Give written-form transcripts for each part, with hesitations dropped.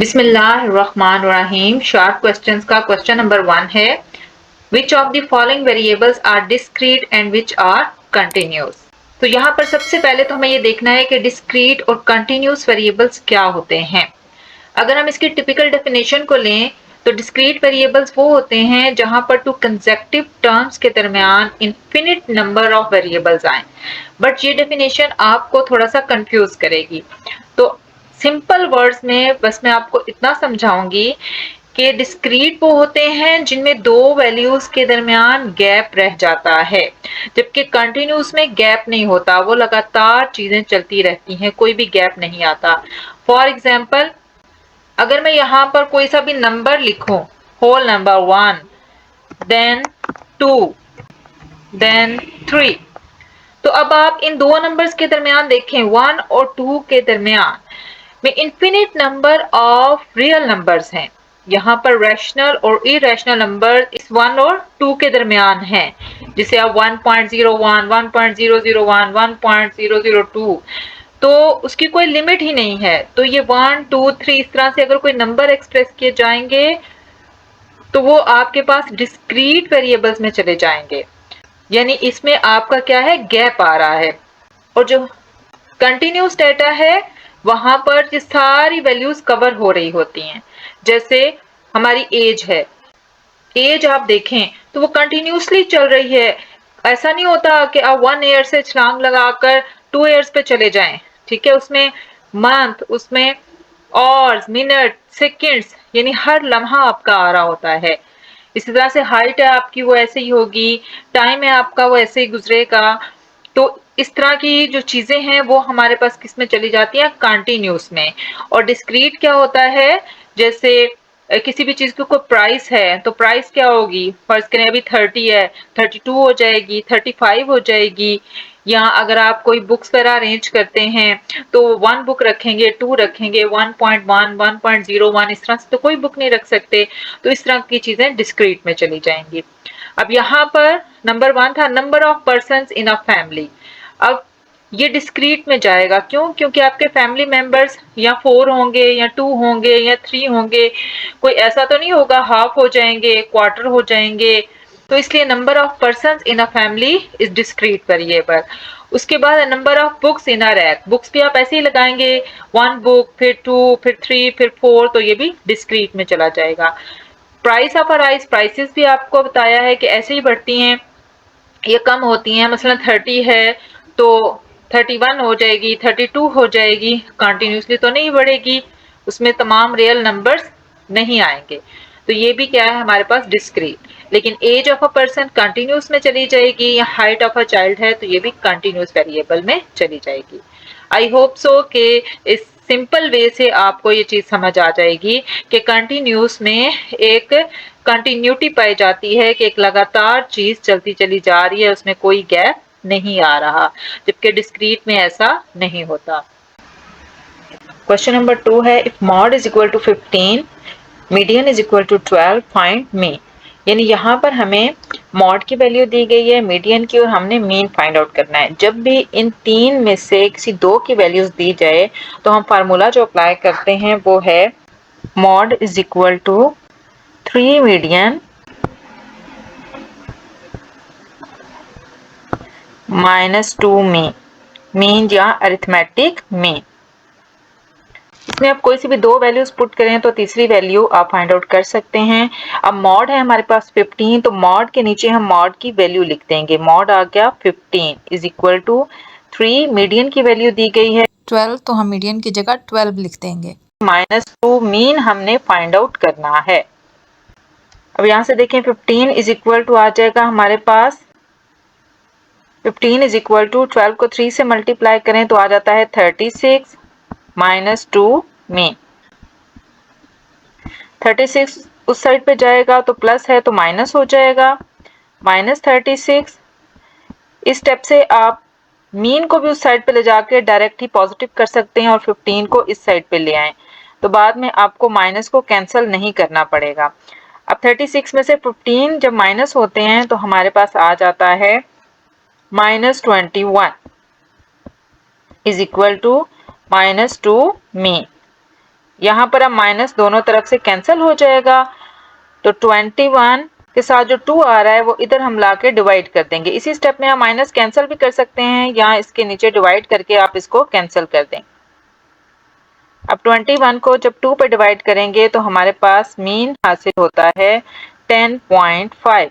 बिस्मिल्लाहिर्रहमानिर्रहीम। Short questions का question number 1 है, which of the following variables are discrete and which are continuous. तो यहाँ पर सबसे पहले तो हमें ये देखना है कि डिस्क्रीट और कंटिन्यूस वेरिएबल्स क्या होते हैं। अगर हम इसकी टिपिकल डेफिनेशन को लें तो डिस्क्रीट वेरिएबल्स वो होते हैं जहां पर टू कंसेक्टिव टर्म्स के दरमियान इनफिनिट नंबर ऑफ वेरिएबल्स आए। बट ये डेफिनेशन आपको थोड़ा सा कंफ्यूज करेगी, तो सिंपल वर्ड्स में बस मैं आपको इतना समझाऊंगी कि डिस्क्रीट वो होते हैं जिनमें दो वैल्यूज के दरमियान गैप रह जाता है, जबकि कंटिन्यूस में गैप नहीं होता, वो लगातार चीजें चलती रहती हैं, कोई भी गैप नहीं आता। फॉर एग्जाम्पल, अगर मैं यहाँ पर कोई सा भी नंबर लिखूं, होल नंबर 1, देन 2, देन 3, तो अब आप इन दो नंबर्स के दरमियान देखें, 1 और 2 के दरमियान में infinite number of real numbers हैं। यहाँ पर रैशनल और इरेशनल नंबर इस 1 और 2 के दरमियान हैं, जिसे आप 1.01, 1.001, 1.002, तो उसकी कोई लिमिट ही नहीं है। तो ये 1, 2, 3 इस तरह से अगर कोई नंबर एक्सप्रेस किए जाएंगे तो वो आपके पास डिस्क्रीट वेरिएबल्स में चले जाएंगे, यानी इसमें आपका क्या है, गैप आ रहा है। और जो कंटिन्यूस डेटा है वहां पर ये सारी वैल्यूज कवर हो रही होती हैं। जैसे हमारी एज है, एज आप देखें तो वो कंटिन्यूसली चल रही है। ऐसा नहीं होता कि आप 1 ईयर से छलांग लगाकर 2 ईयर्स पे चले जाएं, ठीक है। उसमें मंथ, उसमें आवर्स, मिनट, सेकंड्स, यानी हर लम्हा आपका आ रहा होता है। इसी तरह से हाइट है आपकी वो ऐसे ही होगी, टाइम है आपका वो ऐसे ही गुजरेगा। तो इस तरह की जो चीजें हैं वो हमारे पास किस में चली जाती हैं, कंटिन्यूस में। और डिस्क्रीट क्या होता है, जैसे किसी भी चीज की कोई प्राइस है तो प्राइस क्या होगी, फर्ज करें अभी 30 है, 32 हो जाएगी, 35 हो जाएगी। या अगर आप कोई बुक्स वगैरह अरेंज करते हैं तो 1 बुक रखेंगे, 2 रखेंगे, 1.1, 1.01, इस तरह से तो कोई बुक नहीं रख सकते। तो इस तरह की चीजें डिस्क्रीट में चली जाएंगी। अब यहाँ पर नंबर 1 था number of person in a family. अब ये डिस्क्रीट में जाएगा, क्यों? क्योंकि आपके फैमिली मेंबर्स या 4 होंगे या 2 होंगे या 3 होंगे, कोई ऐसा तो नहीं होगा हाफ हो जाएंगे, क्वार्टर हो जाएंगे। तो इसलिए number of person in a family is discrete variable. उसके बाद number of books in a rack, books भी आप ऐसे ही लगाएंगे, 1 बुक, फिर 2, फिर 3, फिर 4, तो ये भी डिस्क्रीट में चला जाएगा। Price of a rice, prices भी आपको बताया है कि ऐसे ही बढ़ती हैं, ये कम होती हैं। मसलन 30 है तो 31 हो जाएगी, 32 हो जाएगी, कंटिन्यूसली तो नहीं बढ़ेगी, उसमें तमाम रियल नंबर्स नहीं आएंगे। तो ये भी क्या है हमारे पास, डिस्क्रीट। लेकिन age of a person continuous में चली जाएगी, या हाइट ऑफ अ चाइल्ड है तो ये भी कंटिन्यूस वेरिएबल में चली जाएगी। आई होप सो कि इस सिंपल वे से आपको ये चीज समझ आ जाएगी कि कंटिन्यूस में एक कंटिन्यूटी पाई जाती है, कि एक लगातार चीज चलती चली जा रही है, उसमें कोई गैप नहीं आ रहा, जबकि डिस्क्रीट में ऐसा नहीं होता। क्वेश्चन नंबर 2 है, if mode is equal to 15, median is equal to 12, find mean. यानी यहाँ पर हमें मॉड की वैल्यू दी गई है, मीडियन की, और हमने मीन फाइंड आउट करना है। जब भी इन तीन में से किसी दो की वैल्यूज दी जाए तो हम फार्मूला जो अप्लाई करते हैं वो है mode is equal to 3 median -2 mean, mean या अरिथमेटिक मीन। इसमें आप कोई सी भी दो वैल्यूज पुट करें तो तीसरी वैल्यू आप फाइंड आउट कर सकते हैं। अब मॉड है हमारे पास 15, तो मॉड के नीचे हम मॉड की वैल्यू लिख देंगे। मॉड आ गया 15 इज इक्वल टू 3, मीडियन की वैल्यू दी गई है 12, तो हम मीडियन की जगह 12 लिख देंगे। -2, मीन हमने फाइंड आउट करना है। अब यहाँ से देखें 15 इज इक्वल टू आ जाएगा हमारे पास, 15 इज इक्वल टू 12 को 3 से मल्टीप्लाई करें तो आ जाता है 36 -2 मीन। 36 उस साइड पे जाएगा तो प्लस है तो माइनस हो जाएगा, -36। इस स्टेप से आप मीन को भी उस साइड पे ले जाके डायरेक्ट ही पॉजिटिव कर सकते हैं और 15 को इस साइड पे ले आए, तो बाद में आपको माइनस को कैंसिल नहीं करना पड़ेगा। अब 36 में से 15 जब माइनस होते हैं तो हमारे पास आ जाता है -21 इज इक्वल टू -2 मीन। यहाँ पर अब माइनस दोनों तरफ से कैंसिल हो जाएगा, तो 21 के साथ जो 2 आ रहा है वो इधर हम लाके डिवाइड कर देंगे। इसी स्टेप में हम माइनस कैंसिल भी कर सकते हैं, यहाँ इसके नीचे डिवाइड करके आप इसको कैंसिल कर दें। अब 21 को जब 2 पे डिवाइड करेंगे तो हमारे पास मीन हासिल होता है 10.5।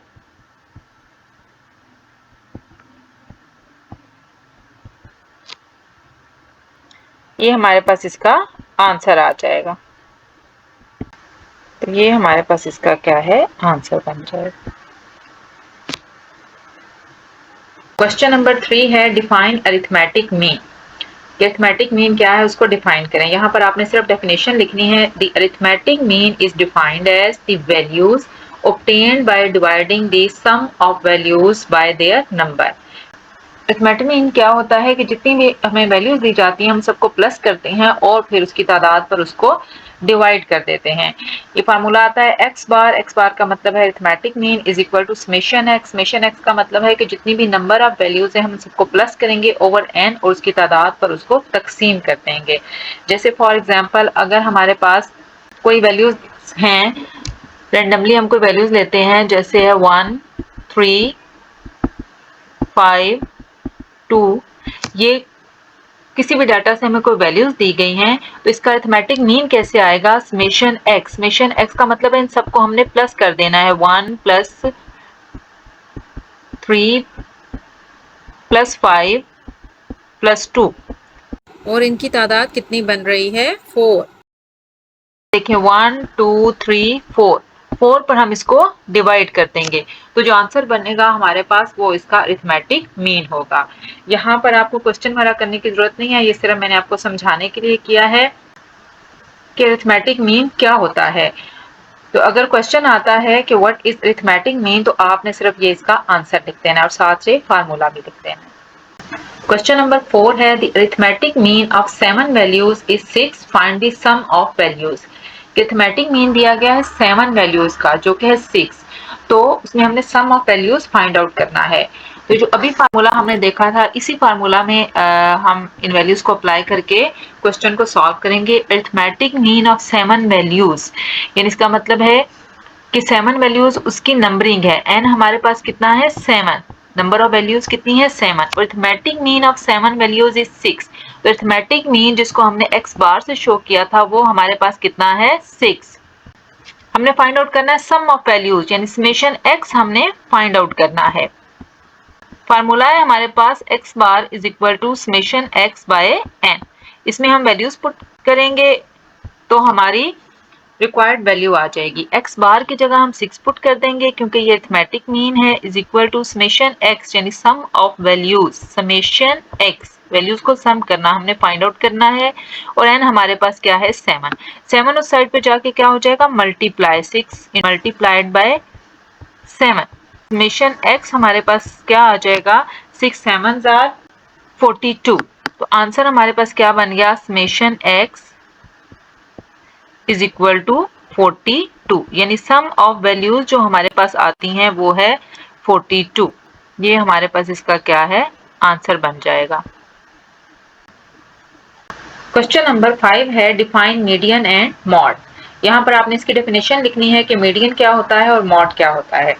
ये हमारे पास इसका आंसर आ जाएगा। तो ये हमारे पास इसका क्या है, आंसर बन जाएगा। क्वेश्चन नंबर 3 है define arithmetic mean. Arithmetic mean क्या है उसको डिफाइन करें। यहाँ पर आपने सिर्फ डेफिनेशन लिखनी है। The arithmetic mean is defined as the values obtained by dividing the sum of values by their number। Arithmetic mean क्या होता है कि जितनी भी हमें वैल्यूज दी जाती हैं हम सबको प्लस करते हैं और फिर उसकी तादाद पर उसको डिवाइड कर देते हैं। ये फार्मूला आता है x बार का मतलब है arithmetic mean is equal to summation x का मतलब है कि जितनी भी नंबर ऑफ वैल्यूज है हम सबको प्लस करेंगे ओवर n और उसकी तादाद पर उसको तकसीम कर देंगे। जैसे फॉर एग्जांपल अगर हमारे पास कोई वैल्यूज हैं, रेंडमली हम कोई वैल्यूज लेते हैं, जैसे है 1 3 5 2, ये किसी भी डाटा से हमें कोई वैल्यूज दी गई हैं, तो इसका अरिथमेटिक मीन कैसे आएगा, समेशन x का मतलब है इन सबको हमने प्लस कर देना है, 1 प्लस 3 प्लस 5 प्लस 2, और इनकी तादाद कितनी बन रही है, 4। देखिए 1 2 3 4 पर हम इसको डिवाइड कर देंगे, तो जो आंसर बनेगा हमारे पास वो इसका अरिथमेटिक मीन होगा। यहाँ पर आपको क्वेश्चन वाला करने की जरूरत नहीं है, ये सिर्फ मैंने आपको समझाने के लिए किया है कि अरिथमेटिक मीन क्या होता है। तो अगर क्वेश्चन आता है कि व्हाट इज अरिथमेटिक मीन, तो आपने सिर्फ ये इसका आंसर लिख देना है और साथ से फार्मूला भी लिख देना है। क्वेश्चन नंबर 4 है the arithmetic mean of 7 values is 6, find the sum of values. Arithmetic mean दिया गया है 7 वैल्यूज का जो कि है 6, तो उसमें हमने सम ऑफ वैल्यूज फाइंड आउट करना है। तो जो अभी फार्मूला हमने देखा था, इसी फार्मूला में हम इन वैल्यूज को अप्लाई करके क्वेश्चन को सॉल्व करेंगे। अरिथमेटिक मीन ऑफ 7 वैल्यूज, यानी इसका मतलब है कि 7 वैल्यूज उसकी नंबरिंग है, n हमारे पास कितना है 7, नंबर ऑफ वैल्यूज कितनी है 7, arithmetic mean of 7 values is 6। तो अरिथमेटिक मीन जिसको हमने x बार से शो किया था वो हमारे पास कितना है 6। हमने फाइंड आउट करना है सम ऑफ वैल्यूज, यानी समेशन x हमने फाइंड आउट करना है। फार्मूला है हमारे पास x bar is equal to summation x by n। इसमें हम वैल्यूज पुट करेंगे तो हमारी रिक्वायर्ड वैल्यू आ जाएगी। x बार की जगह हम 6 पुट कर देंगे क्योंकि ये अरिथमेटिक मीन है, is equal to summation x यानी sum of values, summation x values को सम करना हमने फाइंड आउट करना है, और n हमारे पास क्या है 7 उस साइड पे जाके क्या हो जाएगा multiply 6 multiplied by 7, summation x हमारे पास क्या आ जाएगा 6 7s are 42। तो आंसर हमारे पास क्या बन गया, summation x is equal to 42, यानी सम ऑफ वैल्यूज जो हमारे पास आती हैं वो है 42। ये हमारे पास इसका क्या है, आंसर बन जाएगा। क्वेश्चन नंबर 5 है डिफाइन मीडियन एंड मॉड। यहाँ पर आपने इसकी डेफिनेशन लिखनी है कि मीडियन क्या होता है और मॉड क्या होता है।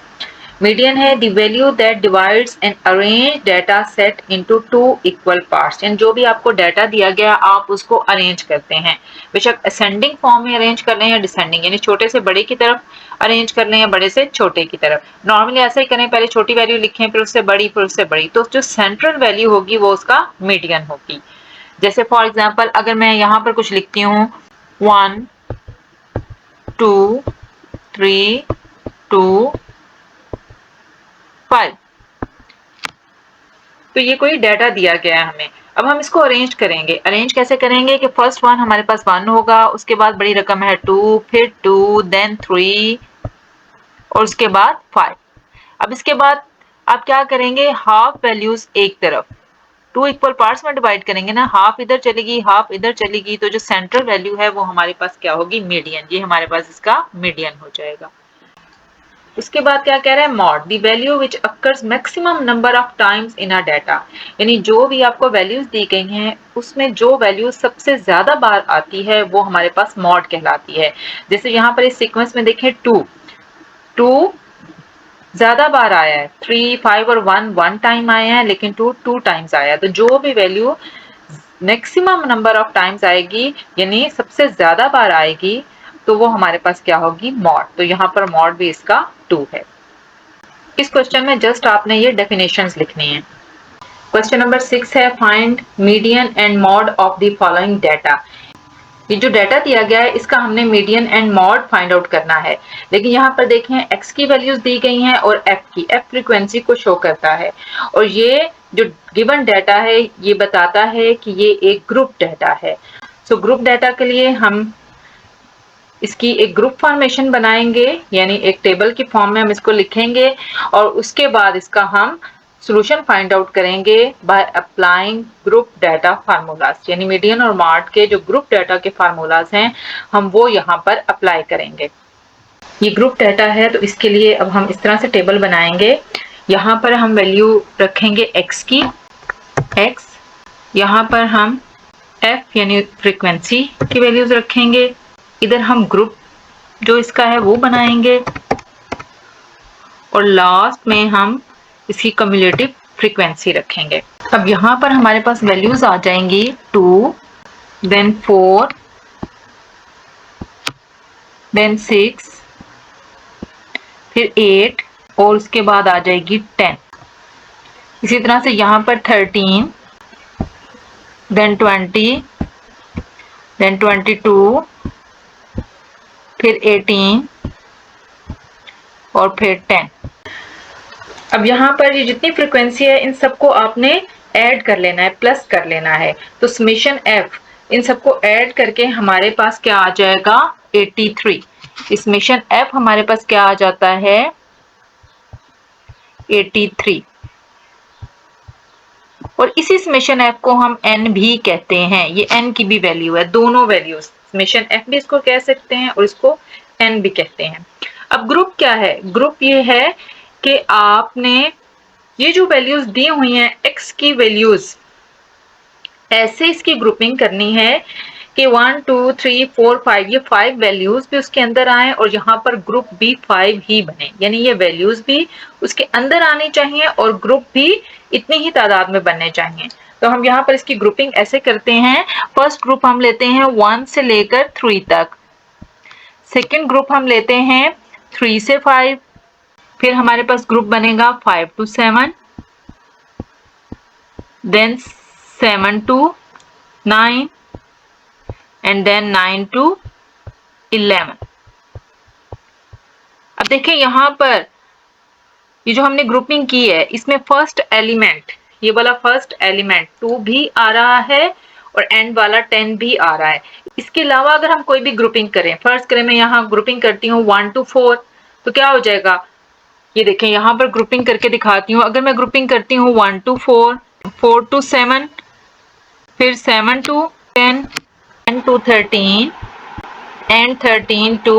मीडियन है the value that divides an arrange data set into 2 equal parts, यानी जो भी आपको डाटा दिया गया आप उसको अरेंज करते हैं, बेशक असेंडिंग फॉर्म में अरेंज कर लें या डिसेंडिंग, यानी छोटे से बड़े की तरफ अरेंज कर लें या बड़े से छोटे की तरफ। नॉर्मली ऐसा ही करें, पहले छोटी वैल्यू लिखें फिर उससे बड़ी फिर उससे बड़ी, तो जो सेंट्रल वैल्यू होगी वो उसका मीडियन होगी। जैसे फॉर एग्जाम्पल अगर मैं यहाँ पर कुछ लिखती हूँ 1 2 3 2 5, तो ये कोई डाटा दिया गया है हमें। अब हम इसको अरेंज करेंगे। अरेंज कैसे करेंगे कि फर्स्ट वन हमारे पास 1 होगा, उसके बाद बड़ी रकम है 2, फिर 2 देन 3 और उसके बाद 5। अब इसके बाद आप क्या करेंगे, हाफ वैल्यूज एक तरफ 2 इक्वल पार्ट्स में डिवाइड करेंगे ना, हाफ इधर चलेगी हाफ इधर चलेगी, तो जो सेंट्रल वैल्यू है वो हमारे पास क्या होगी, मीडियन। ये हमारे पास इसका मीडियन हो जाएगा। उसके बाद क्या कह रहा है, mod the value which occurs maximum number of times in a data, यानी जो भी आपको वैल्यूज दी गई हैं उसमें जो वैल्यू सबसे ज्यादा बार आती है वो हमारे पास मॉड कहलाती है। जैसे यहाँ पर इस सीक्वेंस में देखें 2 ज्यादा बार आया है, 3, 5 और 1 टाइम आए हैं, लेकिन 2 टाइम्स आया। तो जो भी value maximum number of times आएगी यानी सबसे ज्यादा बार आएगी तो वो हमारे पास क्या होगी, मॉड। तो यहाँ पर मॉड भी इसका 2 है। इस क्वेश्चन में जस्ट आपने ये डेफिनेशंस लिखनी है। क्वेश्चन नंबर 6 है, find median and mod of the following data. ये जो डाटा दिया गया है इसका हमने median and mod find out करना है। लेकिन यहाँ पर देखें x की वैल्यूज दी गई हैं और f फ्रीक्वेंसी को शो करता है, और ये जो गिवन डाटा है ये बताता है कि ये एक ग्रुप डाटा है। सो ग्रुप डाटा के लिए हम इसकी एक ग्रुप फॉर्मेशन बनाएंगे, यानी एक टेबल की फॉर्म में हम इसको लिखेंगे और उसके बाद इसका हम सॉल्यूशन फाइंड आउट करेंगे by applying group data formulas, यानी मीडियन और मॉड के जो ग्रुप डाटा के फार्मूलाज हैं हम वो यहाँ पर अप्लाई करेंगे। ये ग्रुप डाटा है तो इसके लिए अब हम इस तरह से टेबल बनाएंगे। यहाँ पर हम वैल्यू रखेंगे x की, x, यहाँ पर हम f यानी फ्रीक्वेंसी की वैल्यूज रखेंगे, इधर हम ग्रुप जो इसका है वो बनाएंगे और लास्ट में हम इसकी कम्युलेटिव फ्रीक्वेंसी रखेंगे। अब यहाँ पर हमारे पास वैल्यूज आ जाएंगी 2, देन 4, देन 6, फिर 8 और उसके बाद आ जाएगी 10। इसी तरह से यहाँ पर 13, देन 20, देन 22, फिर 18 और फिर 10। अब यहाँ पर ये जितनी फ्रीक्वेंसी है इन सबको आपने ऐड कर लेना है, प्लस कर लेना है। तो समेशन f इन सबको ऐड करके हमारे पास क्या आ जाएगा, 83। समेशन f हमारे पास क्या आ जाता है, 83। और इसी समेशन f को हम n भी कहते हैं, ये n की भी वैल्यू है, दोनों वैल्यूज समेशन f भी इसको कह सकते हैं और इसको n भी कहते हैं। अब ग्रुप क्या है, ग्रुप ये है कि आपने ये जो वैल्यूज दी हुई हैं x की वैल्यूज, ऐसे इसकी ग्रुपिंग करनी है कि 1, 2, 3, 4, 5 ये 5 वैल्यूज भी उसके अंदर आए और यहाँ पर ग्रुप भी 5 ही बने, यानी ये वैल्यूज भी उसके अंदर आनी चाहिए और ग्रुप भी इतनी ही तादाद में बनने चाहिए। तो हम यहाँ पर इसकी ग्रुपिंग ऐसे करते हैं, फर्स्ट ग्रुप हम लेते हैं 1 से लेकर 3 तक, सेकेंड ग्रुप हम लेते हैं 3 से 5, फिर हमारे पास ग्रुप बनेगा 5 to 7, then 7 to 9 and then 9 to 11। अब देखें यहाँ पर ये जो हमने ग्रुपिंग की है इसमें फर्स्ट एलिमेंट, ये वाला फर्स्ट एलिमेंट 2 भी आ रहा है और एंड वाला 10 भी आ रहा है। इसके अलावा अगर हम कोई भी ग्रुपिंग करें, फर्स्ट करें मैं यहाँ ग्रुपिंग करती हूँ 1 to 4, तो क्या हो जाएगा, ये देखें यहाँ पर ग्रुपिंग करके दिखाती हूँ। अगर मैं ग्रुपिंग करती हूँ 1 to 4, 4 to 7, फिर 7 to 10, 10 to 13 एंड 13 to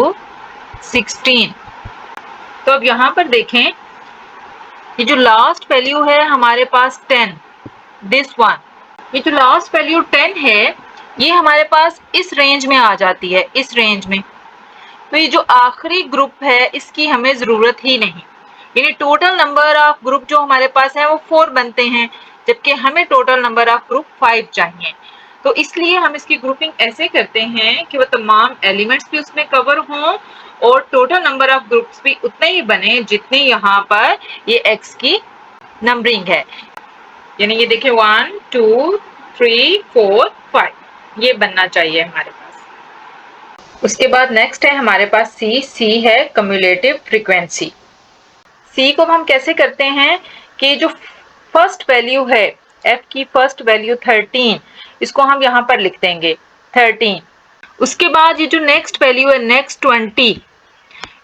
16। तो अब यहाँ पर देखें ये जो लास्ट वैल्यू है हमारे पास 10, दिस वन, ये जो लास्ट वैल्यू 10 है ये हमारे पास इस रेंज में आ जाती है, इस रेंज में। तो ये जो आखिरी ग्रुप है इसकी हमें जरूरत ही नहीं, यानी टोटल नंबर ऑफ ग्रुप जो हमारे पास है वो 4 बनते हैं, जबकि हमें टोटल नंबर ऑफ ग्रुप 5 चाहिए। तो इसलिए हम इसकी ग्रुपिंग ऐसे करते हैं कि वो तमाम एलिमेंट्स भी उसमें कवर हों और टोटल नंबर ऑफ ग्रुप्स भी उतने ही बने जितने यहाँ पर ये x की नंबरिंग है, यानी ये देखिए 1, 2, 3, 4, 5 ये बनना चाहिए हमारे पास। उसके बाद नेक्स्ट है हमारे पास c है कम्युलेटिव फ्रीक्वेंसी। c को हम कैसे करते हैं कि जो फर्स्ट वैल्यू है f की फर्स्ट वैल्यू 13, इसको हम यहाँ पर लिख देंगे 13। उसके बाद ये जो नेक्स्ट वैल्यू है नेक्स्ट 20,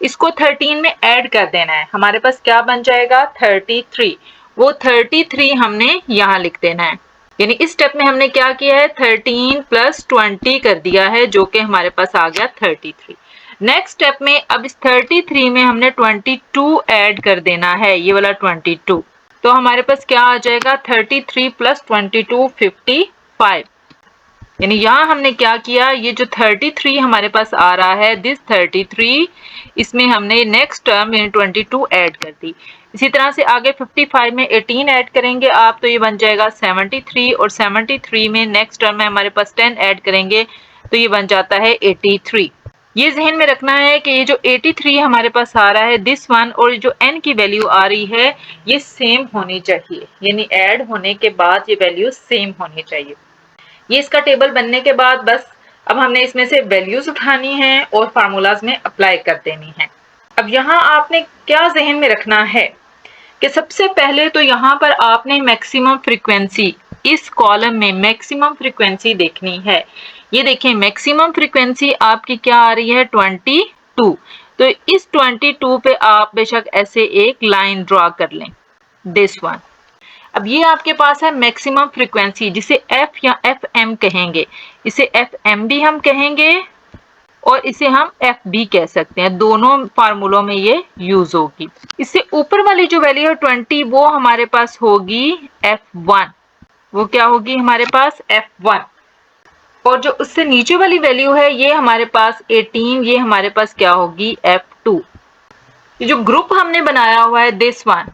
इसको 13 में ऐड कर देना है, हमारे पास क्या बन जाएगा 33, वो 33 हमने यहाँ लिख देना है। यानी इस स्टेप में हमने क्या किया है, 13 प्लस 20 कर दिया है, जो कि हमारे पास आ गया 33। नेक्स्ट स्टेप में अब इस 33 में हमने 22 ऐड कर देना है, ये वाला 22। तो हमारे पास क्या आ जाएगा, 33 प्लस 22 55। यानी यहाँ हमने क्या किया, ये जो 33 हमारे पास आ रहा है, दिस 33, इसमें हमने नेक्स्ट टर्म यानी 22 ऐड कर दी। इसी तरह से आगे 55 में 18 ऐड करेंगे आप, तो ये बन जाएगा 73, और 73 में नेक्स्ट टर्म में हमारे पास 10 ऐड करेंगे तो ये बन जाता है 83। ये जहन में रखना है कि ये जो 83 हमारे पास आ रहा है, दिस वन, और जो n की वैल्यू आ रही है ये सेम होनी चाहिए, यानी ऐड होने के बाद ये वैल्यू सेम होनी चाहिए। ये इसका टेबल बनने के बाद बस अब हमने इसमें से वैल्यूज उठानी है और फार्मूलाज में अप्लाई कर देनी है। अब यहाँ आपने क्या जहन में रखना है कि सबसे पहले तो यहाँ पर आपने मैक्सिमम फ्रीक्वेंसी, इस कॉलम में मैक्सिमम फ्रीक्वेंसी देखनी है। ये देखें मैक्सिमम फ्रीक्वेंसी आपकी क्या आ रही है, 22। तो इस 22 पे आप बेशक ऐसे एक लाइन ड्रॉ कर लें, दिस वन। अब ये आपके पास है मैक्सिमम फ्रीक्वेंसी, जिसे एफ या एफ एम कहेंगे, इसे एफ एम भी हम कहेंगे और इसे हम एफ भी कह सकते हैं, दोनों फार्मूलों में ये यूज होगी। इससे ऊपर वाली जो वैल्यू है 20, वो हमारे पास होगी F1, वो क्या होगी हमारे पास F1। और जो उससे नीचे वाली वैल्यू है ये हमारे पास 18, ये हमारे पास क्या होगी F2। ये जो ग्रुप हमने बनाया हुआ है दिस वन,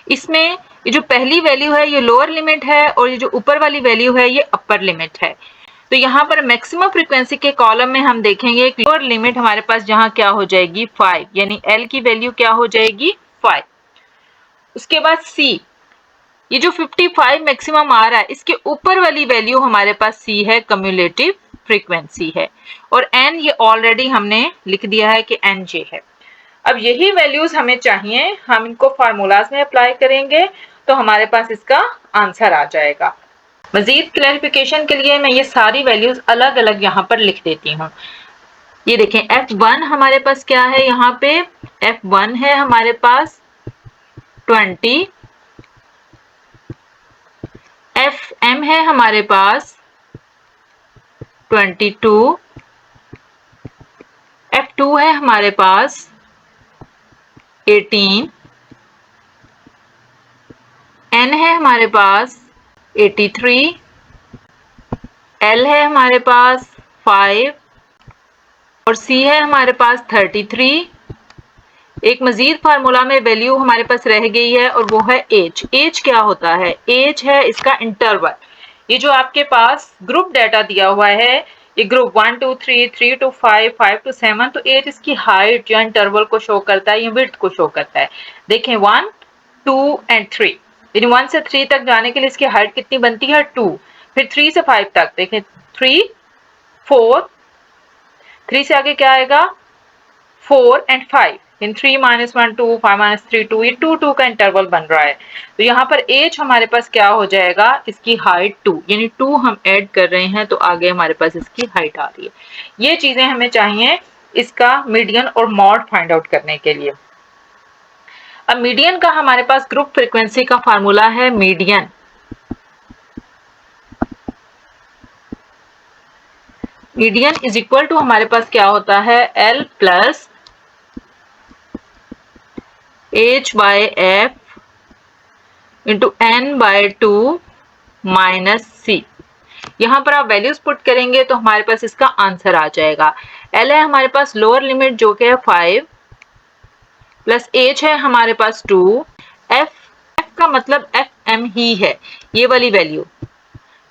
इसमें ये जो पहली वैल्यू है ये लोअर लिमिट है और ये जो ऊपर वाली वैल्यू है ये अपर लिमिट है। तो यहाँ पर मैक्सिमम फ्रीक्वेंसी के कॉलम में हम देखेंगे कि लोअर लिमिट हमारे पास जहाँ क्या हो जाएगी 5, यानी L की वैल्यू क्या हो जाएगी 5। उसके बाद C, ये जो 55 मैक्सिमम आ रहा है इसके ऊपर वाली वैल्यू हमारे पास C है, कम्युलेटिव फ्रीक्वेंसी है, और N ये ऑलरेडी हमने लिख दिया है कि NJ है। अब यही वैल्यूज हमें चाहिए, हम इनको फार्मूलाज में अप्लाई करेंगे तो हमारे पास इसका आंसर आ जाएगा। मजीद क्लैरिफिकेशन के लिए मैं ये सारी वैल्यूज अलग अलग यहाँ पर लिख देती हूँ। ये देखें F1 हमारे पास क्या है, यहाँ पे F1 है हमारे पास 20, FM है हमारे पास 22, F2 है हमारे पास 18, N है हमारे पास 83, L है हमारे पास 5 और C है हमारे पास 33। एक मजीद फार्मूला में वैल्यू हमारे पास रह गई है और वो है H। H क्या होता है, H है इसका इंटरवल। ये जो आपके पास ग्रुप डाटा दिया हुआ है, ये ग्रुप 1 to 3, 3 to 5, 5 to 7, तो H इसकी हाइट या इंटरवल को शो करता है या विड्थ को शो करता है। देखें 1, 2 एंड 3, यानी 1 से 3 तक जाने के लिए इसकी हाइट कितनी बनती है 2, फिर 3 से 5 तक देखें 3, 4, 3 से आगे क्या आएगा 4 एंड 5, इन 3 - 1 2, 5 - 3 2, ये 2 2 का इंटरवल बन रहा है। तो यहाँ पर एज हमारे पास क्या हो जाएगा, इसकी हाइट 2, यानी 2 हम ऐड कर रहे हैं तो आगे हमारे पास इसकी हाइट आ रही है। ये चीजें हमें चाहिए इसका मीडियन और मॉड फाइंड आउट करने के लिए। अब मीडियन का हमारे पास ग्रुप फ्रीक्वेंसी का फार्मूला है median. Median is equal to हमारे पास क्या होता है L plus H by F into N by 2 minus C। यहाँ पर आप वैल्यूज पुट करेंगे तो हमारे पास इसका आंसर आ जाएगा। L है हमारे पास लोअर लिमिट जो कि है 5, प्लस H है हमारे पास 2, F का मतलब FM ही है, ये वाली वैल्यू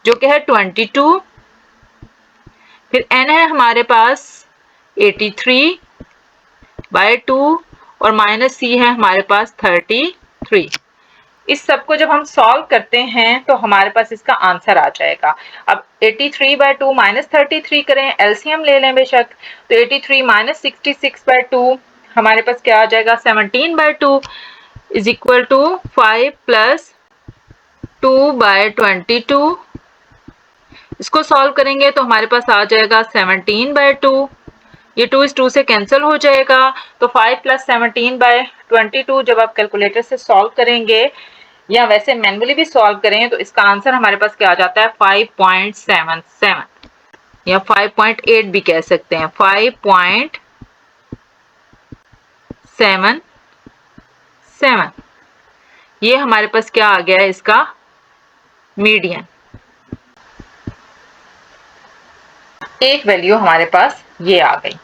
जो कि है 22, फिर N है हमारे पास 83 बाय 2 और माइनस C है हमारे पास 33। इस सब को जब हम सॉल्व करते हैं तो हमारे पास इसका आंसर आ जाएगा। अब 83 बाय 2 माइनस 33 करें, एलसीएम ले लें बेशक, तो 83 माइनस 66 बाय 2 हमारे पास क्या आ जाएगा 17 by 2 is equal to 5 plus 2 by 22। इसको सॉल्व करेंगे तो हमारे पास आ जाएगा 17 बाय 2, ये 2 इस 2 से कैंसिल हो जाएगा, तो 5 प्लस 17 बाय 22 जब आप कैलकुलेटर से सॉल्व करेंगे या वैसे मैन्युअली भी सॉल्व करें तो इसका आंसर हमारे पास क्या आ जाता है 5.77 या 5.8 भी कह सकते हैं, 5.77। ये हमारे पास क्या आ गया है इसका मीडियन। एक वैल्यू हमारे पास ये आ गई।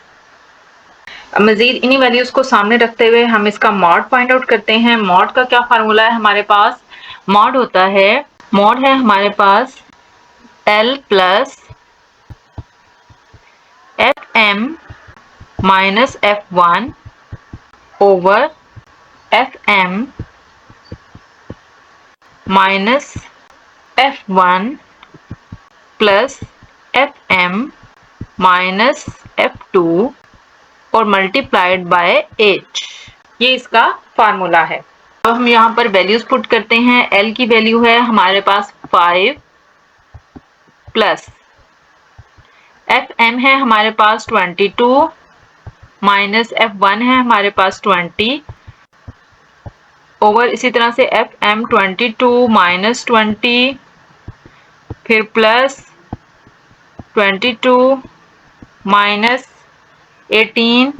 अब मजीद इन्हीं वैल्यूज को सामने रखते हुए हम इसका मॉड फाइंड आउट करते हैं। मॉड का क्या फार्मूला है हमारे पास? मॉड होता है, मॉड है हमारे पास L plus F M minus F1 over Fm minus F1 plus Fm minus F2 और मल्टीप्लाइड बाय H। ये इसका फार्मूला है। अब हम यहाँ पर वैल्यूज पुट करते हैं। L की वैल्यू है हमारे पास 5 प्लस Fm है हमारे पास 22 माइनस F1 है हमारे पास 20 ओवर इसी तरह से Fm 22 माइनस 20 फिर प्लस 22 माइनस 18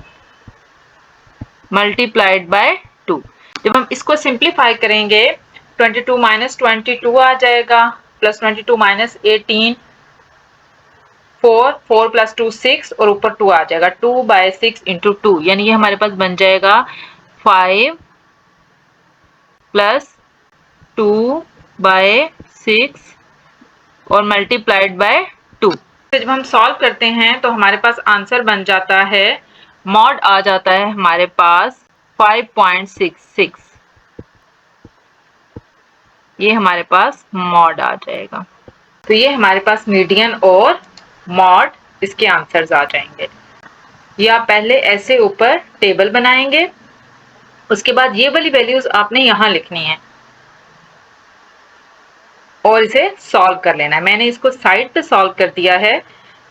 मल्टीप्लाइड बाय 2। जब हम इसको सिंप्लीफाई करेंगे 22 माइनस 22 आ जाएगा, प्लस 22 माइनस 18 4 प्लस 2 6 और ऊपर 2 आ जाएगा, 2/6 इंटू 2 यानी ये हमारे पास बन जाएगा 5 प्लस 2/6 और मल्टीप्लाइड बाय 2। जब हम सॉल्व करते हैं तो हमारे पास आंसर बन जाता है, मॉड आ जाता है हमारे पास 5.66। ये हमारे पास मॉड आ जाएगा। तो ये हमारे पास मीडियन और मॉड इसके आंसर्स आ जाएंगे। ये आप पहले ऐसे ऊपर टेबल बनाएंगे, उसके बाद ये वाली वैल्यूज आपने यहां लिखनी है और इसे सॉल्व कर लेना है। मैंने इसको साइड पे सॉल्व कर दिया है।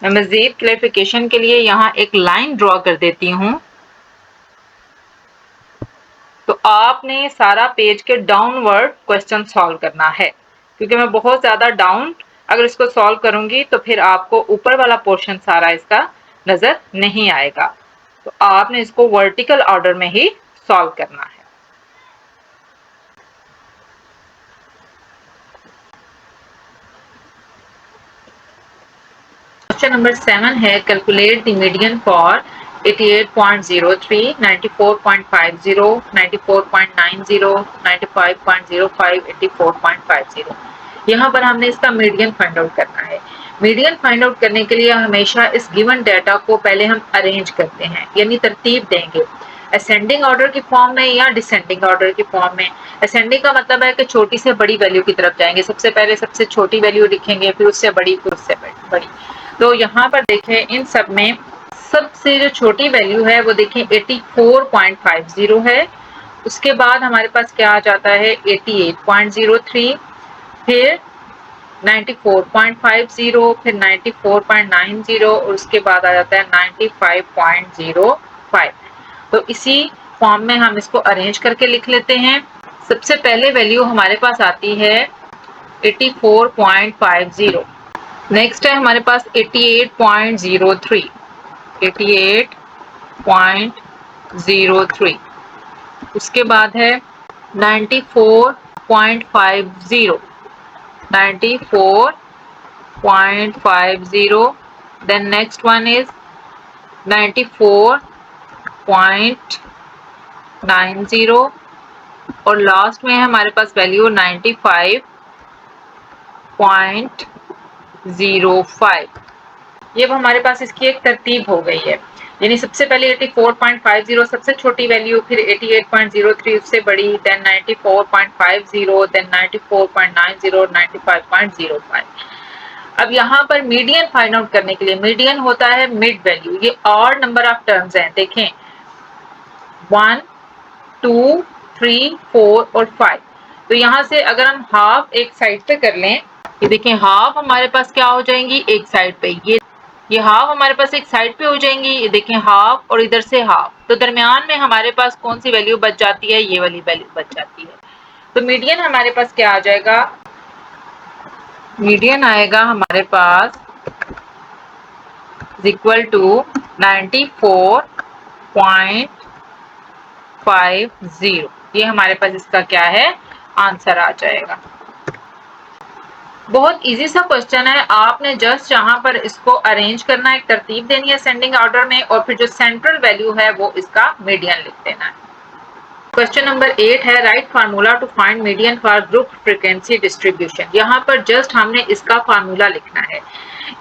मैं मजीद क्लैरिफिकेशन के लिए यहाँ एक लाइन ड्रॉ कर देती हूँ। तो आपने सारा पेज के डाउनवर्ड क्वेश्चन सॉल्व करना है, क्योंकि मैं बहुत ज्यादा डाउन अगर इसको सॉल्व करूंगी तो फिर आपको ऊपर वाला पोर्शन सारा इसका नजर नहीं आएगा। तो आपने इसको वर्टिकल ऑर्डर में ही सॉल्व करना है। क्वेश्चन नंबर 7 है, कैलकुलेट द मीडियन फॉर 88.03, 94.50, 94.90, 95.05, 84.50। यहाँ पर हमने इसका मीडियन फाइंड आउट करना है। मीडियन फाइंड आउट करने के लिए हमेशा इस गिवन डाटा को पहले हम अरेंज करते हैं, यानी तरतीब देंगे असेंडिंग ऑर्डर की फॉर्म में या डिसेंडिंग ऑर्डर की फॉर्म में। असेंडिंग का मतलब है कि छोटी से बड़ी वैल्यू की तरफ जाएंगे, सबसे पहले सबसे छोटी वैल्यू लिखेंगे, फिर उससे बड़ी, फिर उससे बड़ी। तो यहाँ पर देखें इन सब में सबसे जो छोटी वैल्यू है वो देखें 84.50 है। उसके बाद हमारे पास क्या आ जाता है 88.03, फिर 94.50, फिर 94.90 और उसके बाद आ जाता है 95.05। तो इसी फॉर्म में हम इसको अरेंज करके लिख लेते हैं। सबसे पहले वैल्यू हमारे पास आती है 84.50। नेक्स्ट है हमारे पास 88.03, 88.03। उसके बाद है 94.50, 94.50। देन नेक्स्ट वन इज 94.90 और लास्ट में है हमारे पास वैल्यू 95.05। ये वो हमारे पास इसकी एक तरतीब हो गई है, यानी सबसे पहले 84.50 सबसे छोटी वैल्यू, फिर 88.03 उससे बड़ी, देन 94.50, देन 94.90, 95.05। अब यहाँ पर मीडियन फाइंड आउट करने के लिए, मीडियन होता है मिड वैल्यू। ये ऑड नंबर ऑफ टर्म्स हैं, देखें 1 2 3 4 और 5। तो यहाँ से अगर हम हाफ एक साइड पे कर लें, ये देखें हाफ हमारे पास क्या हो जाएंगी एक साइड पे, ये हाफ हमारे पास एक साइड पे हो जाएंगी, ये देखें हाफ और इधर से हाफ। तो दरमियान में हमारे पास कौन सी वैल्यू बच जाती है, ये वाली वैल्यू बच जाती है। तो मीडियन हमारे पास क्या आ जाएगा, मीडियन आएगा हमारे पास इज इक्वल टू 94.50। ये हमारे पास इसका क्या है, आंसर आ जाएगा। बहुत इजी सा क्वेश्चन है, आपने जस्ट यहाँ पर इसको अरेंज करना है, एक तरतीब देनी है असेंडिंग ऑर्डर में, और फिर जो सेंट्रल वैल्यू है वो इसका मीडियन लिख देना है। क्वेश्चन नंबर 8 है, right formula to find median for group frequency distribution. यहाँ पर जस्ट हमने इसका फार्मूला लिखना है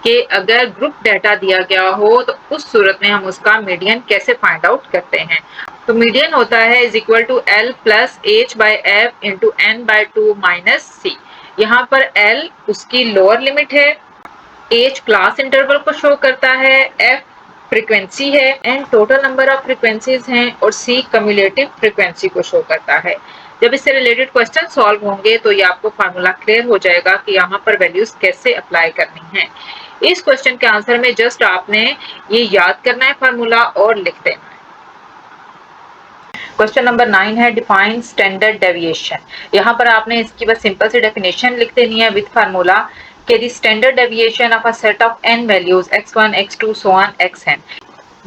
कि अगर ग्रुप डाटा दिया गया हो तो उस सूरत में हम उसका मीडियन कैसे फाइंड आउट करते हैं। तो मीडियन होता है is equal to L plus H by F into N by two minus C. यहाँ पर एल उसकी लोअर लिमिट है, एच क्लास इंटरवल को शो करता है, एफ फ्रीक्वेंसी है, N total number of frequencies हैं, और सी कम्युलेटिव फ्रीक्वेंसी को शो करता है। जब इससे रिलेटेड क्वेश्चन सॉल्व होंगे तो ये आपको फार्मूला क्लियर हो जाएगा कि यहाँ पर वैल्यूज कैसे अप्लाई करनी है। इस क्वेश्चन के आंसर में जस्ट आपने ये याद करना है फार्मूला और लिख देना है। क्वेश्चन नंबर 9 है, डिफाइन स्टैंडर्ड डेविएशन। यहाँ पर आपने इसकी बस सिंपल सी डेफिनेशन लिख देनी है विद फार्मूला कि the standard deviation of a set of n values x1 x2 so on xn।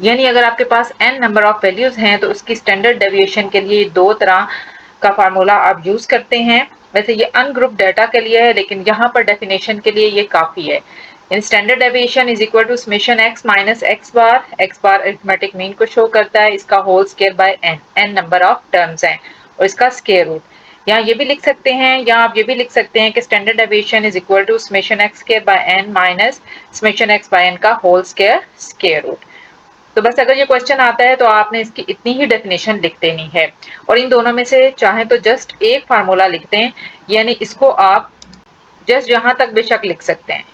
यानी अगर आपके पास n नंबर ऑफ वैल्यूज हैं तो उसकी स्टैंडर्ड डेविएशन के लिए दो तरह का फार्मूला आप यूज करते हैं। वैसे ये अनग्रुप डाटा के लिए है, लेकिन यहाँ पर डेफिनेशन के लिए ये काफी है। इन standard deviation is equal to summation x minus x bar arithmetic mean को शो करता है, इसका whole square by n number of terms हैं, और इसका स्क्वायर रूट। यहाँ ये भी लिख सकते हैं, या आप ये भी लिख सकते हैं कि standard deviation is equal to summation x square by n minus summation x by n का होल स्क्वायर रूट। तो बस अगर ये क्वेश्चन आता है तो आपने इसकी इतनी ही डेफिनेशन लिख देनी है, और इन दोनों में से चाहे तो जस्ट एक फार्मूला लिख दें, यानी इसको आप जस्ट जहां तक बेशक लिख सकते हैं।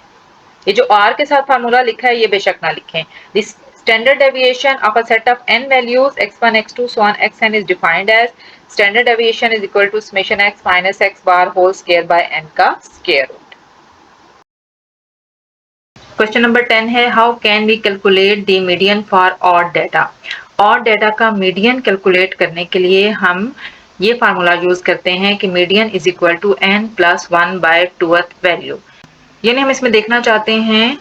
ये जो r के साथ फार्मूला लिखा है ये बेशक ना लिखें। This standard deviation of a set of n values x1 x2 so on xn is defined as standard deviation is equal to summation x minus x bar whole square by n का square root. Question number 10 है, how can we calculate the median for odd data. Odd data का median calculate करने के लिए हम ये formula use करते हैं कि median is equal to n plus 1 by 2th value. यानी हम इसमें देखना चाहते हैं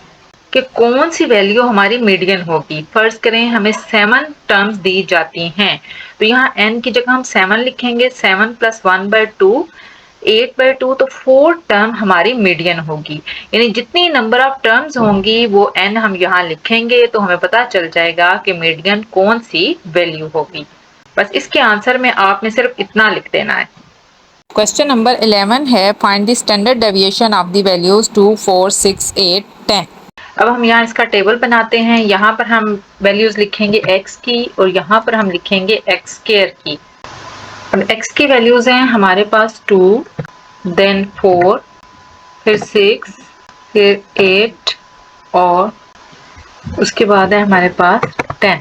कि कौन सी वैल्यू हमारी मीडियन होगी। फर्ज करें हमें 7 टर्म्स दी जाती हैं, तो यहाँ n की जगह हम 7 लिखेंगे, 7 प्लस 1 बाय 2 8 बाय 2, तो 4 टर्म हमारी मीडियन होगी। यानी जितनी नंबर ऑफ टर्म्स होंगी वो n हम यहाँ लिखेंगे, तो हमें पता चल जाएगा कि मीडियन कौन सी वैल्यू होगी। बस इसके आंसर में आपने सिर्फ इतना लिख देना है। क्वेश्चन नंबर 11 है, find the standard deviation of the values 2 4 6 8 10। अब हम यहाँ इसका टेबल बनाते हैं। यहाँ पर हम वैल्यूज लिखेंगे x की, और यहाँ पर हम लिखेंगे x स्क्वायर की। अब x की वैल्यूज हैं हमारे पास 2, देन 4, फिर 6, फिर 8, और उसके बाद है हमारे पास 10।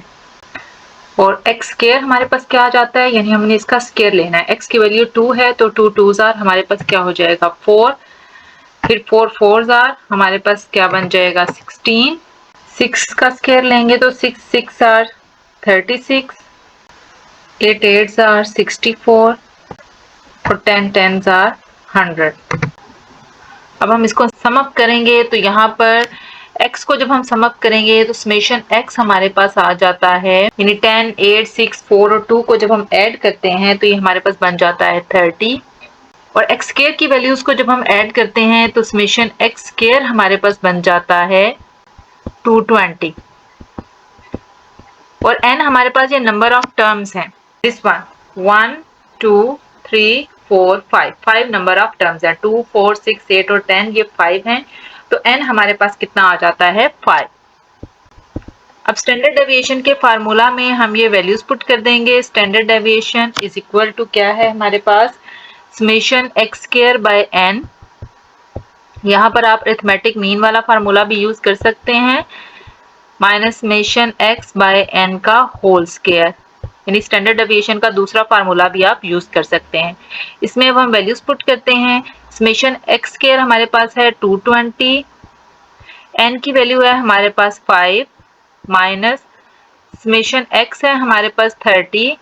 और x स्क्वायर हमारे पास क्या आ जाता है, यानी हमने इसका स्क्वायर लेना है। x की वैल्यू 2 है तो 2 2s आर हमारे पास क्या हो जाएगा 4, फिर 4 4s आर हमारे पास क्या बन जाएगा 16। 6 का स्क्वायर लेंगे तो 6 6 आर 36, 8 8s आर 64, और 10 10s आर 100। अब हम इसको सम अप करेंगे तो यहाँ पर x को जब हम सम अप करेंगे तो समेशन x हमारे पास आ जाता है, यानी 10 8 6 4 और 2 को जब हम ऐड करते हैं तो ये हमारे पास बन जाता है 30। और x स्क्वायर की वैल्यूज को जब हम ऐड करते हैं तो समेशन x स्क्वायर हमारे पास बन जाता है 220। और n हमारे पास ये नंबर ऑफ टर्म्स हैं, this one 1 2 3 4 5 5 number of terms हैं, 2 4 6 8 और 10 ये 5 हैं, तो n हमारे पास कितना आ जाता है 5। अब स्टैंडर्ड डेविएशन के फार्मूला में हम ये वैल्यूज पुट कर देंगे। Standard deviation is equal to क्या है हमारे पास summation x square by n। यहाँ पर आप अरिथमेटिक मीन वाला फार्मूला भी यूज कर सकते हैं, minus summation x by n का होल स्क्वायर, यानी स्टैंडर्ड डेविएशन का दूसरा फार्मूला भी आप यूज कर सकते हैं। इसमें अब हम वैल्यूज पुट करते हैं। समेशन x स्क्वायर हमारे पास है 220, n की वैल्यू है हमारे पास 5, माइनस समेशन x है हमारे पास 30,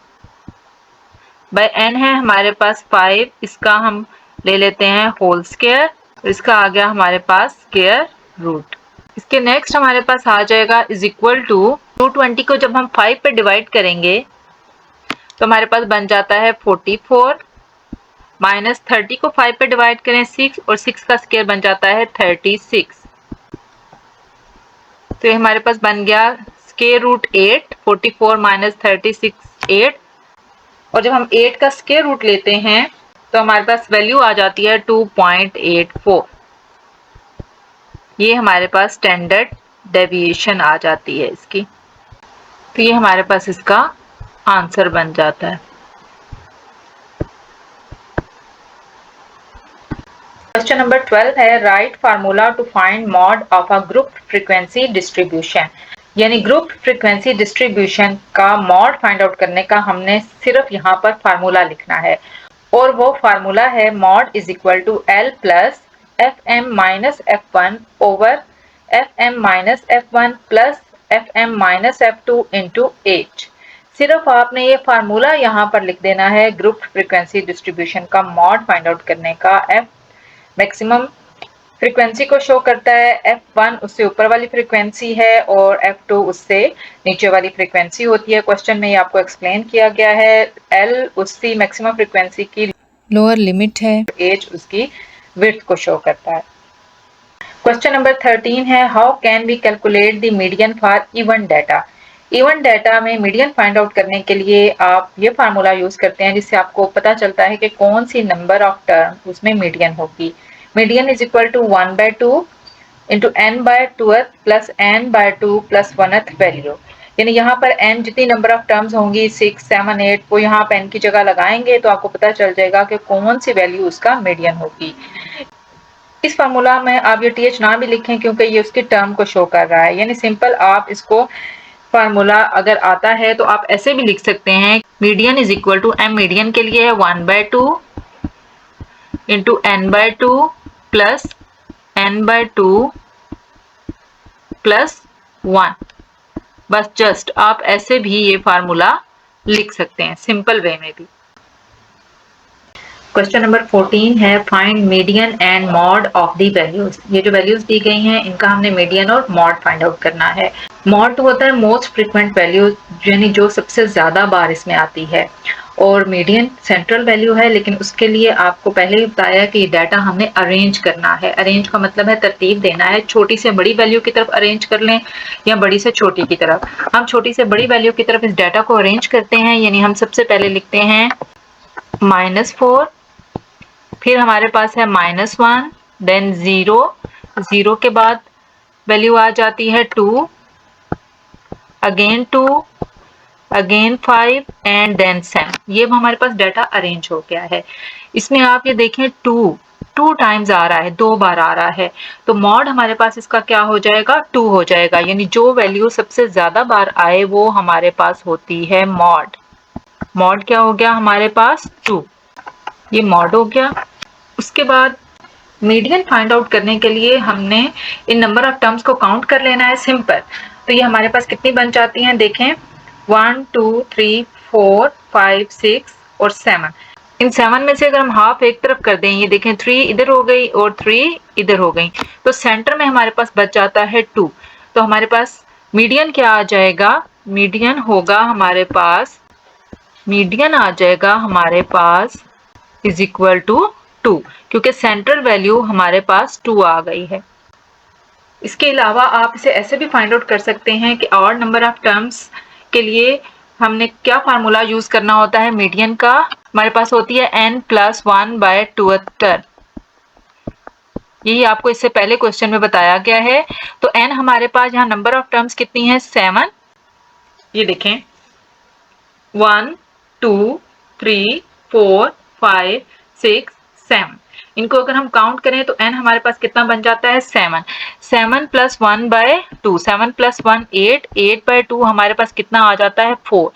बाय n है हमारे पास 5, इसका हम ले लेते हैं होल स्क्वायर, इसका आ गया हमारे पास स्क्वायर रूट। इसके नेक्स्ट हमारे पास आ जाएगा इज इक्वल टू 220 को जब हम 5 पे डिवाइड करेंगे तो हमारे पास बन जाता है 44, माइनस 30 को 5 पे डिवाइड करें 6 और 6 का स्क्वायर बन जाता है 36। तो ये हमारे पास बन गया स्क्वायर रूट 8, 44 माइनस 36 8, और जब हम 8 का स्क्वायर रूट लेते हैं तो हमारे पास वैल्यू आ जाती है 2.84। ये हमारे पास स्टैंडर्ड डेविएशन आ जाती है इसकी। तो ये हमारे पास इसका आंसर बन जाता है। क्वेश्चन नंबर 12 है right formula to find mode of a group frequency distribution. यानी ग्रुप फ्रीक्वेंसी डिस्ट्रीब्यूशन का मॉड फाइंड आउट करने का हमने सिर्फ यहाँ पर फार्मूला लिखना है, और वो फार्मूला है mode is equal to L plus F M minus F one over F M minus F one plus F M minus F two into H. सिर्फ आपने ये फार्मूला यहाँ पर लिख देना है ग्रुप फ्रीक्वेंसी डिस्ट्रीब्यूशन का मॉड फाइंड आउट करने का। एफ मैक्सिमम फ्रीक्वेंसी को शो करता है, F1 उससे ऊपर वाली फ्रीक्वेंसी है और F2 उससे नीचे वाली फ्रीक्वेंसी होती है। क्वेश्चन में ये आपको एक्सप्लेन किया गया है। L उसकी मैक्सिमम फ्रीक्वेंसी की लोअर लिमिट है, H उसकी विड्थ को शो करता है। क्वेश्चन नंबर 13 है how can we calculate the median for even data. Even data में मीडियन फाइंड आउट करने के लिए आप ये फार्मूला यूज करते हैं जिससे आपको पता चलता है कि कौन सी नंबर ऑफ टर्म उसमें मीडियन होगी। Median is equal to 1/2 into n/2th plus n/2 plus 1th value. यानी यहाँ पर n जितनी नंबर ऑफ टर्म्स होंगी 6, 7, 8 वो यहाँ पर n की जगह लगाएंगे तो आपको पता चल जाएगा कि कौन सी वैल्यू उसका मीडियन होगी। इस फार्मूला में आप ये th ना भी लिखें क्योंकि ये उसकी टर्म को शो कर रहा है। यानी सिंपल आप इसको फार्मूला अगर आता है तो आप ऐसे भी लिख सकते हैं median is equal to m median के लिए है 1/2 into n/2 plus n/2 plus 1। बस जस्ट आप ऐसे भी ये फार्मूला लिख सकते हैं सिंपल वे में भी। क्वेश्चन नंबर 14 है find median and mod of the values. ये जो वैल्यूज दी गई हैं इनका हमने मीडियन और मॉड फाइंड आउट करना है। मॉड तो होता है मोस्ट फ्रीक्वेंट वैल्यू, यानी जो सबसे ज्यादा बार इसमें आती है, और मीडियन सेंट्रल वैल्यू है। लेकिन उसके लिए आपको पहले ही बताया कि डाटा हमने अरेंज करना है। अरेंज का मतलब है तरतीब देना है, छोटी से बड़ी वैल्यू की तरफ अरेंज कर लें या बड़ी से छोटी की तरफ। हम छोटी से बड़ी वैल्यू की तरफ इस डाटा को अरेंज करते हैं। यानी हम सबसे पहले लिखते हैं -4, फिर हमारे पास है -1, देन 0, 0 के बाद वैल्यू आ जाती है 2, अगेन 2, अगेन 5 एंड देन 7। ये हमारे पास डाटा अरेंज हो गया है। इसमें आप ये देखें 2 टाइम्स आ रहा है, 2 बार आ रहा है, तो मॉड हमारे पास इसका क्या हो जाएगा 2 हो जाएगा। यानी जो वैल्यू सबसे ज्यादा बार आए वो हमारे पास होती है मॉड। मॉड क्या हो गया हमारे पास 2, ये मॉड हो गया। उसके बाद मीडियन फाइंड आउट करने के लिए हमने इन नंबर ऑफ टर्म्स को काउंट कर लेना है सिंपल। तो ये हमारे पास कितनी बन जाती हैं देखें 1 2 3 4 5 6 और 7। इन 7 में से अगर हम हाफ एक तरफ कर दें, ये देखें 3 इधर हो गई और 3 इधर हो गई, तो सेंटर में हमारे पास बच जाता है 2। तो हमारे पास मीडियन क्या आ जाएगा, मीडियन होगा हमारे पास, मीडियन आ जाएगा हमारे पास इज इक्वल टू 2, क्योंकि सेंट्रल वैल्यू हमारे पास 2 आ गई है। इसके अलावा आप इसे ऐसे भी फाइंड आउट कर सकते हैं कि ऑड नंबर ऑफ टर्म्स के लिए हमने क्या फार्मूला यूज करना होता है मीडियन का। हमारे पास होती है n+1/2th टर्म। यही आपको इससे पहले क्वेश्चन में बताया गया है। तो n हमारे पास यहाँ नंबर ऑफ टर्म्स कितनी है 7। ये देखें 1 2 3 4 5 6 7, इनको अगर हम काउंट करें तो n हमारे पास कितना बन जाता है 7। 7 + 1/2, 7 + 1 8, 8/2 हमारे पास कितना आ जाता है 4।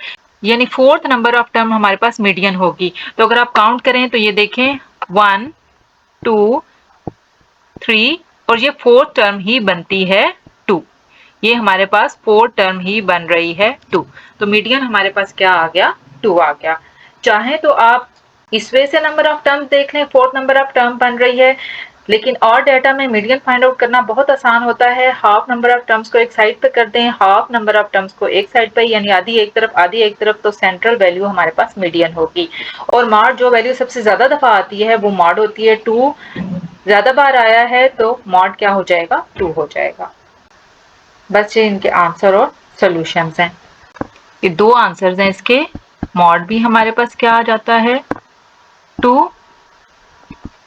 यानी फोर्थ नंबर ऑफ टर्म हमारे पास मीडियन होगी। तो अगर आप काउंट करें तो ये देखें 1 2 3 और ये फोर्थ टर्म ही बनती है 2। ये हमारे पास फोर्थ टर्म ही बन रही है 2। तो मीडियन हमारे पास क्या आ गया 2 आ गया। चाहें तो आप इस वे से नंबर ऑफ टर्म्स देख लें, फोर्थ नंबर ऑफ टर्म बन रही है, लेकिन और डाटा में मीडियन फाइंड आउट करना बहुत आसान होता है। हाफ नंबर ऑफ टर्म्स को एक साइड पे कर दें, हाफ नंबर ऑफ टर्म्स को एक साइड पे, यानी आधी एक तरफ आधी एक तरफ, तो सेंट्रल वैल्यू हमारे पास मीडियन होगी। और मॉड जो वैल्यू सबसे ज्यादा दफा आती है वो मॉड होती है 2, ज्यादा बार आया है तो मॉड क्या हो जाएगा, 2 हो जाएगा। बस ये इनके आंसर और सॉल्यूशंस हैं। ये दो आंसर्स हैं इसके। मॉड भी हमारे पास क्या आ जाता है 2,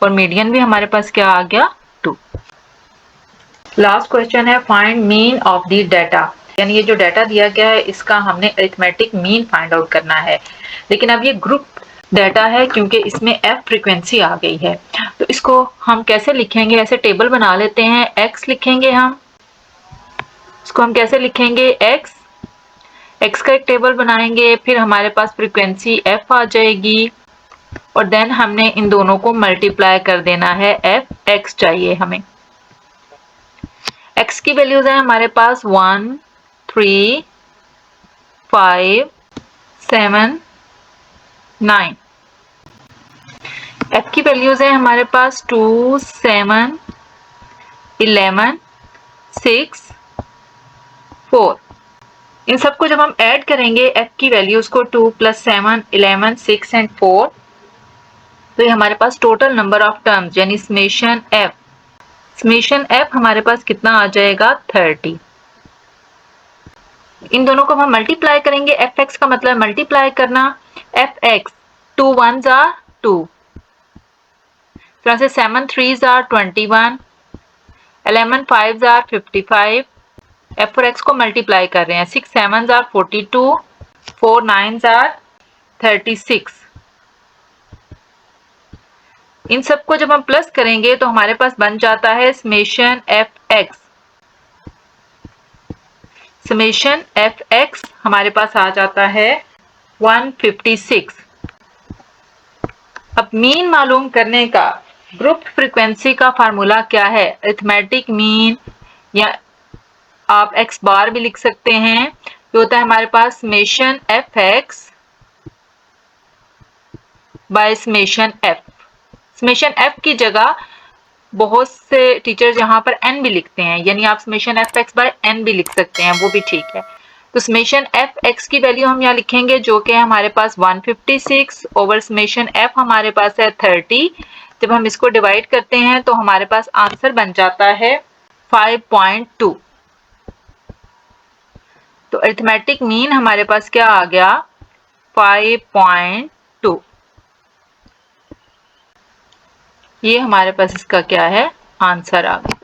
और मीडियन भी हमारे पास क्या आ गया 2। लास्ट क्वेश्चन है find mean of the data, यानी ये जो डाटा दिया गया है इसका हमने अरिथमेटिक मीन फाइंड आउट करना है। लेकिन अब ये ग्रुप डाटा है क्योंकि इसमें एफ फ्रीक्वेंसी आ गई है, तो इसको हम कैसे लिखेंगे, ऐसे टेबल बना लेते हैं। एक्स लिखेंगे हम, इसको हम कैसे लिखेंगे, एक्स का एक टेबल बनाएंगे, फिर हमारे पास फ्रीक्वेंसी एफ आ जाएगी, और देन हमने इन दोनों को मल्टीप्लाई कर देना है, एफ एक्स चाहिए हमें। एक्स की वैल्यूज है हमारे पास 1, 3, 5, 7, 9। एफ की वैल्यूज है हमारे पास 2, 7, 11, 6, 4। इन सबको जब हम ऐड करेंगे एफ की वैल्यूज को 2 + 7, 11, 6 एंड 4, तो ये हमारे पास टोटल नंबर ऑफ टर्म्स यानी समेशन एफ हमारे पास कितना आ जाएगा 30। इन दोनों को हम मल्टीप्लाई करेंगे, एफ एक्स का मतलब मल्टीप्लाई करना, एफ एक्स 2 1s are 2, फिर से 7 3s are 21, 11 5s are 55, F और एक्स को मल्टीप्लाई कर रहे हैं, 6 7s are 42, 4 9s are 36। इन सबको जब हम प्लस करेंगे तो हमारे पास बन जाता है summation F x. Summation F x हमारे पास आ जाता है 156। अब मीन मालूम करने का ग्रुप फ्रीक्वेंसी का फार्मूला क्या है, अरिथमेटिक मीन, या आप एक्स बार भी लिख सकते हैं। ये होता है हमारे पास summation F x by summation f. Summation f की जगह बहुत से टीचर्स यहाँ पर एन भी लिखते हैं, यानी आप summation F x by N भी लिख सकते हैं, वो भी ठीक है। तो समेशन एफ एक्स की वैल्यू हम यहाँ लिखेंगे जो कि हमारे पास 156 ओवर समेशन एफ हमारे पास है 30। जब हम इसको डिवाइड करते हैं तो हमारे पास आंसर बन जाता है 5.2। तो अरिथमेटिक मीन हमारे पास क्या आ गया 5.2। ये हमारे पास इसका क्या है आंसर आ गया।